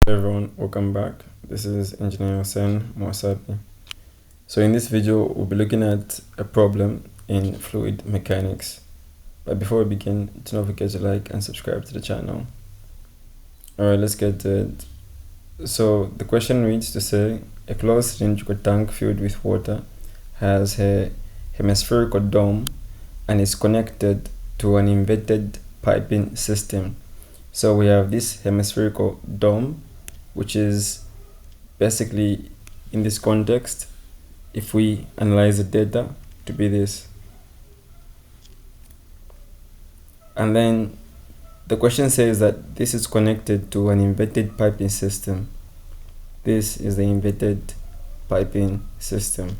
Hey everyone, welcome back. This is Engineer Hussein Mwasapi. So in this video, we'll be looking at a problem in fluid mechanics. But before we begin, don't forget to like and subscribe to the channel. Alright, let's get to it. So the question reads to say, a closed cylindrical tank filled with water has a hemispherical dome and is connected to an inverted piping system. So we have this hemispherical dome, which is basically, in this context, if we analyze the data, to be this. And then the question says that this is connected to an inverted piping system. This is the inverted piping system.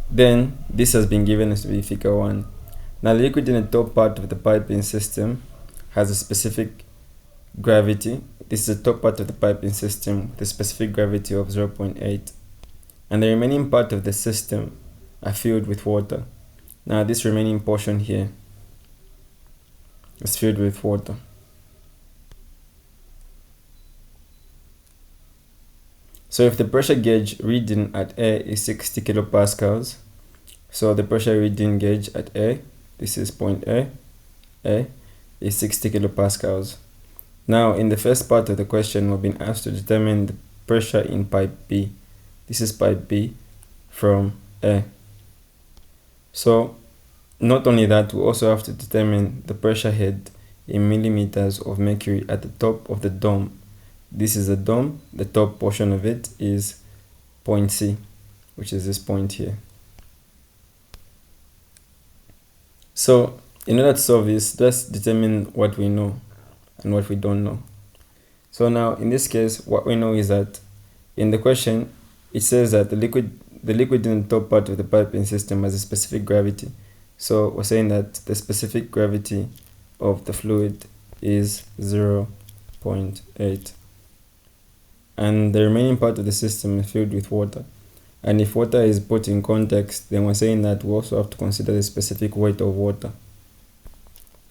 Then this has been given as to be figure 1. Now the liquid in the top part of the piping system has a specific gravity. This is the top part of the piping system with a specific gravity of 0.8, and the remaining part of the system are filled with water. Now this remaining portion here is filled with water. So if the pressure gauge reading at A is 60 kilopascals, so the pressure reading gauge at A, this is point A is 60 kilopascals. Now in the first part of the question, we've been asked to determine the pressure in pipe B. This is pipe B from A. So not only that, we also have to determine the pressure head in millimeters of mercury at the top of the dome. This is the dome. The top portion of it is point C, which is this point here. So in order to solve this, let's determine what we know and what we don't know. So now in this case, what we know is that in the question it says that the liquid in the top part of the piping system has a specific gravity. So we're saying that the specific gravity of the fluid is 0.8, and the remaining part of the system is filled with water. And if water is put in context, then we're saying that we also have to consider the specific weight of water.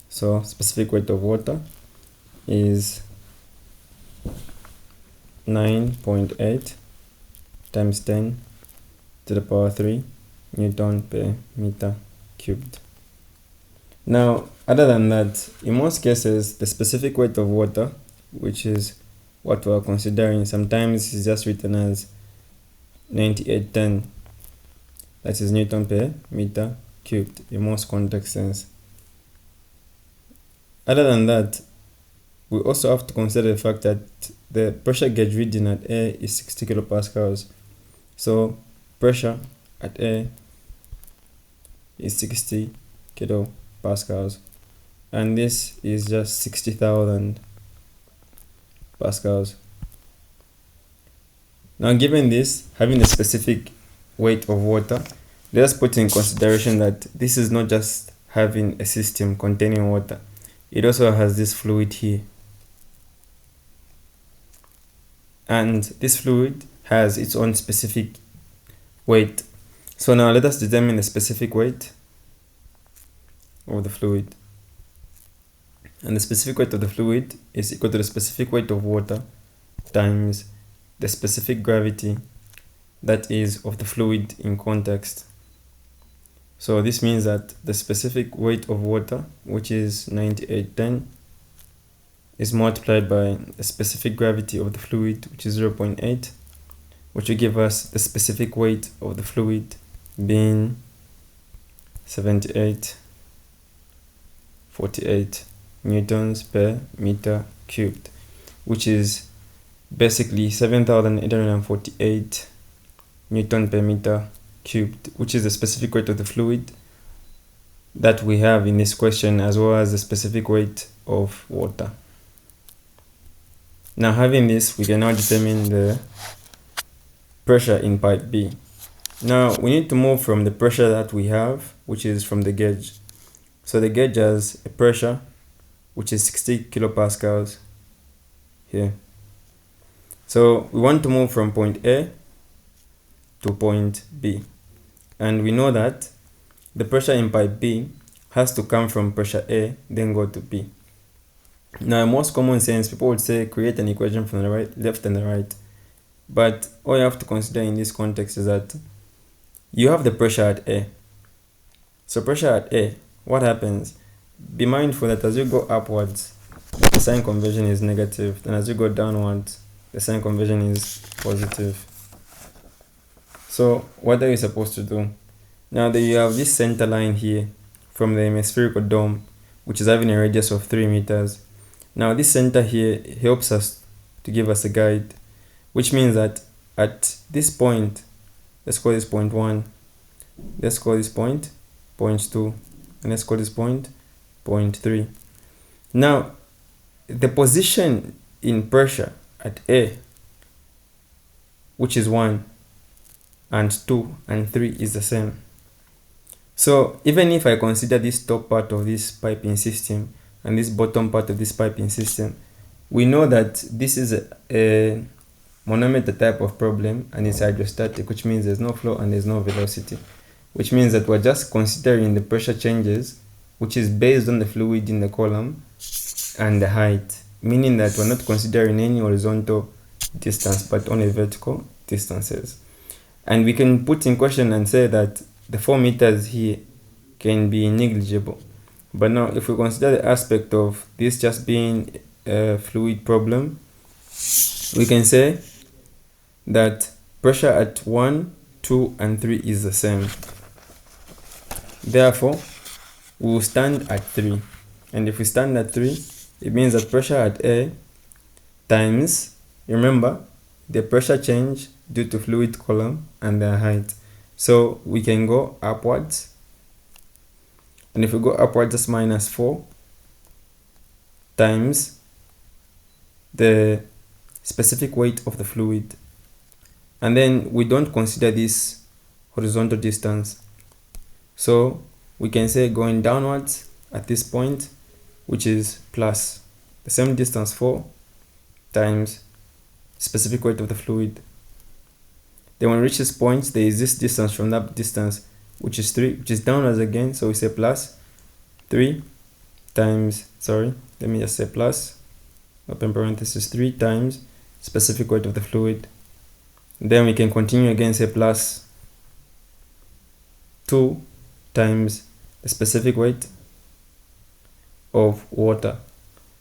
So specific weight of water is 9.8 times 10 to the power 3 Newton per meter cubed. Now, other than that, in most cases, the specific weight of water, which is what we are considering, sometimes is just written as 9810, that is Newton per meter cubed in most context sense. Other than that, we also have to consider the fact that the pressure gauge reading at A is 60 kilopascals. So pressure at A is 60 kilopascals, and this is just 60,000 pascals. Now given this, having the specific weight of water, let us put in consideration that this is not just having a system containing water, it also has this fluid here. And this fluid has its own specific weight. So now let us determine the specific weight of the fluid. And the specific weight of the fluid is equal to the specific weight of water times the specific gravity, that is, of the fluid in context. So this means that the specific weight of water, which is 9810, is multiplied by the specific gravity of the fluid, which is 0.8, which will give us the specific weight of the fluid being 78.48 newtons per meter cubed, which is basically 7,848 Newton per meter cubed, which is the specific weight of the fluid that we have in this question, as well as the specific weight of water. Now having this, we can now determine the pressure in pipe B. Now we need to move from the pressure that we have, which is from the gauge. So the gauge has a pressure which is 60 kilopascals here. So we want to move from point A to point B, and we know that the pressure in pipe B has to come from pressure A, then go to B. Now, in most common sense, people would say create an equation from the right, left and the right. But all you have to consider in this context is that you have the pressure at A. So pressure at A, what happens? Be mindful that as you go upwards, the sign conversion is negative. Then as you go downwards, the sign conversion is positive. So what are you supposed to do? Now that you have this center line here from the hemispherical dome, which is having a radius of 3 meters. Now this center here helps us to give us a guide, which means that at this point, let's call this point 1, let's call this point 2, and let's call this point 3. Now the position in pressure at A, which is 1 and 2 and 3, is the same. So even if I consider this top part of this piping system and this bottom part of this piping system, we know that this is a manometer type of problem and it's hydrostatic, which means there's no flow and there's no velocity, which means that we're just considering the pressure changes, which is based on the fluid in the column and the height, meaning that we're not considering any horizontal distance but only vertical distances. And we can put in question and say that the 4 meters here can be negligible. But now if we consider the aspect of this just being a fluid problem, we can say that pressure at 1, 2 and 3 is the same. Therefore, we will stand at 3. And if we stand at 3, it means that pressure at A times, remember, the pressure change due to fluid column and their height. So we can go upwards. And if we go upwards, that's minus 4 times the specific weight of the fluid. And then we don't consider this horizontal distance. So we can say going downwards at this point, which is plus the same distance 4 times specific weight of the fluid. Then when we reach this point, there is this distance from that distance, which is 3, which is downwards again. So we say plus 3 times, let me just say plus, open parenthesis, 3 times specific weight of the fluid. Then we can continue again, say plus 2 times the specific weight of water.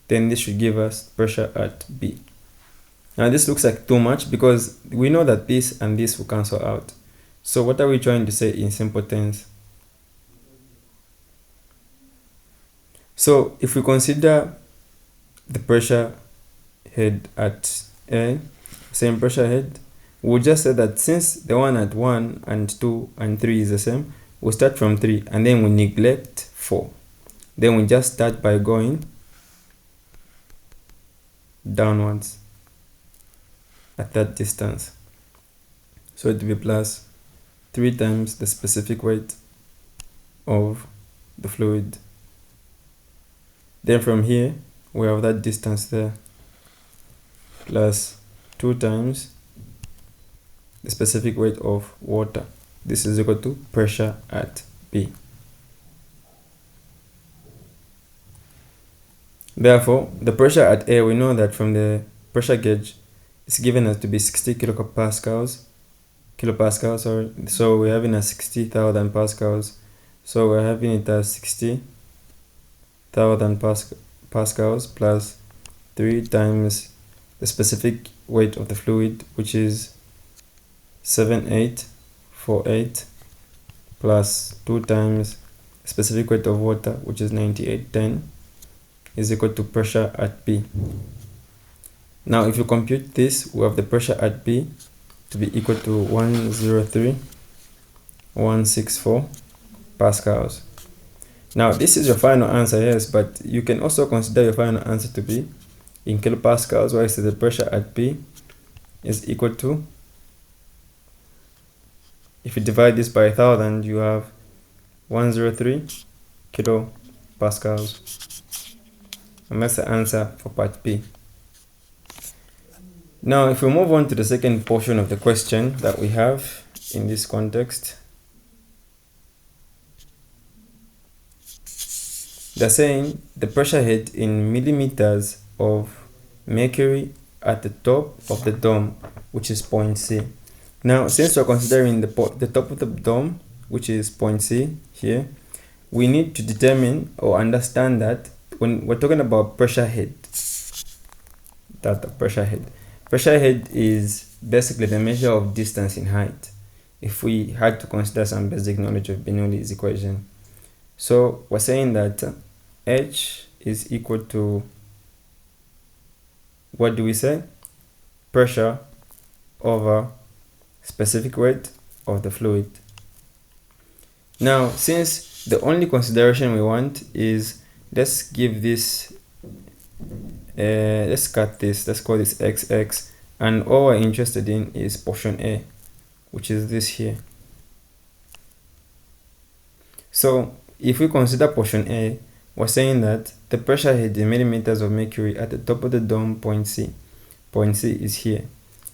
Then this should give us pressure at B. Now this looks like too much because we know that this and this will cancel out. So what are we trying to say in simple terms? So if we consider the pressure head at A, same pressure head, we'll just say that since the one at 1 and 2 and 3 is the same, we'll start from 3 and then we neglect 4. Then we just start by going downwards at that distance. So it will be plus 3 times the specific weight of the fluid. Then from here, we have that distance there, plus 2 times the specific weight of water. This is equal to pressure at B. Therefore, the pressure at A, we know that from the pressure gauge, it's given us to be 60 kilopascals. So we're having a 60,000 pascals. So we're having it as 60,000 pascals plus 3 times the specific weight of the fluid, which is 7848, plus 2 times the specific weight of water, which is 9810, is equal to pressure at B. Now if you compute this, we have the pressure at B to be equal to 103,164 pascals. Now this is your final answer, yes, but you can also consider your final answer to be in kilopascals, where I say the pressure at B is equal to, if you divide this by 1000, you have 103 kilopascals. And that's the answer for part B. Now, if we move on to the second portion of the question that we have in this context, They're saying the pressure head in millimeters of mercury at the top of the dome, which is point C. Now, since we're considering the top of the dome, which is point C here, we need to determine or understand that when we're talking about pressure head, pressure head is basically the measure of distance in height, if we had to consider some basic knowledge of Bernoulli's equation. So we're saying that H is equal to, what do we say? Pressure over specific weight of the fluid. Now, since the only consideration we want is, let's give this, let's cut this, let's call this XX, and all we're interested in is portion A, which is this here. So if we consider portion A, we're saying that the pressure head in millimeters of mercury at the top of the dome, point C is here.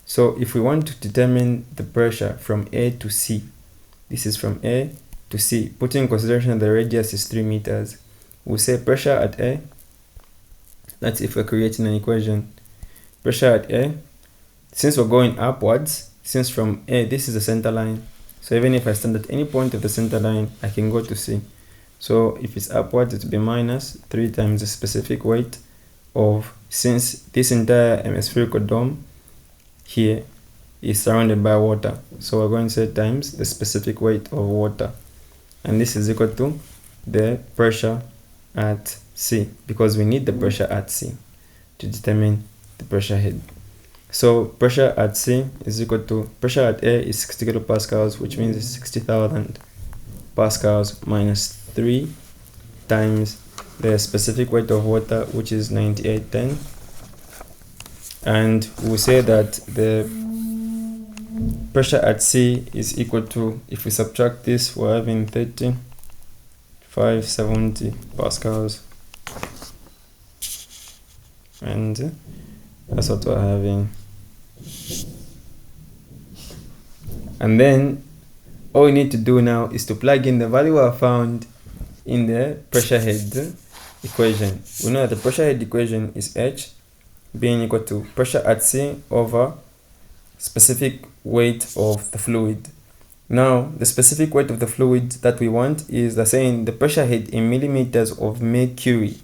So if we want to determine the pressure from A to C, this is from A to C, putting in consideration the radius is 3 meters, we'll say pressure at A, that's if we're creating an equation, pressure at A, since we're going upwards, since from A, this is the center line, so even if I stand at any point of the center line, I can go to C. So if it's upwards, it will be minus 3 times the specific weight of, since this entire hemispherical dome here is surrounded by water, so we're going to say times the specific weight of water, and this is equal to the pressure at C, because we need the pressure at C to determine the pressure head. So pressure at C is equal to, pressure at A is 60 kilopascals, which means it's 60,000 pascals minus 3 times the specific weight of water, which is 9810, and we say that the pressure at C is equal to, if we subtract this, we're having 570 pascals, and that's what we're having. And then all we need to do now is to plug in the value we found in the pressure head equation. We know that the pressure head equation is H being equal to pressure at C over specific weight of the fluid. Now, the specific weight of the fluid that we want is, they're saying the pressure head in millimeters of mercury.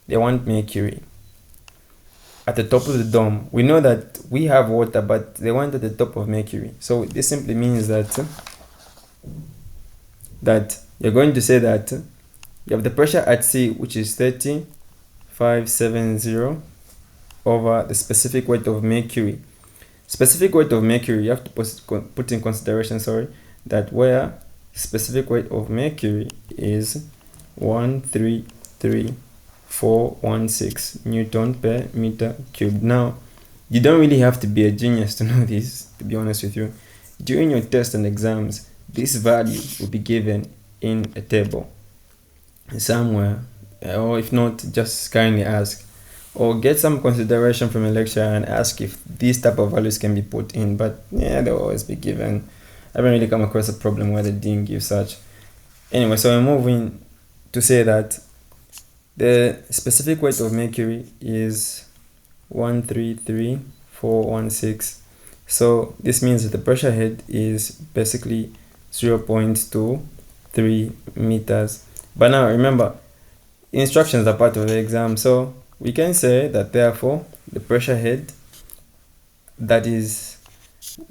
They want mercury at the top of the dome. We know that we have water, but they want at the top of mercury. So this simply means that you're going to say that you have the pressure at C, which is 30,570 over the specific weight of mercury. Specific weight of mercury, you have to put in consideration, that where specific weight of mercury is 133,416 Newton per meter cubed. Now, you don't really have to be a genius to know this, to be honest with you. During your tests and exams, this value will be given in a table somewhere, or if not, just kindly ask or get some consideration from a lecturer and ask if these type of values can be put in. But yeah, they'll always be given. I haven't really come across a problem where they didn't give such. Anyway, so we're moving to say that the specific weight of mercury is 133,416. So this means that the pressure head is basically 0.23 meters. But now remember, instructions are part of the exam, so we can say that therefore the pressure head, that is,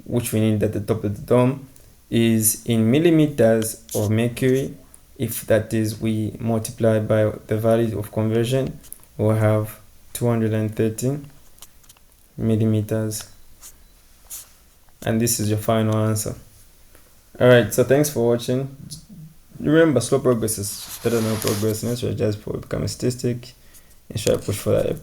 which we need at the top of the dome, is in millimeters of mercury. If that is, we multiply by the value of conversion, we'll have 230 millimeters, and this is your final answer. Alright, so thanks for watching. Remember, slow progress is better than no progress. Let's just become a statistic and try to push for that A+.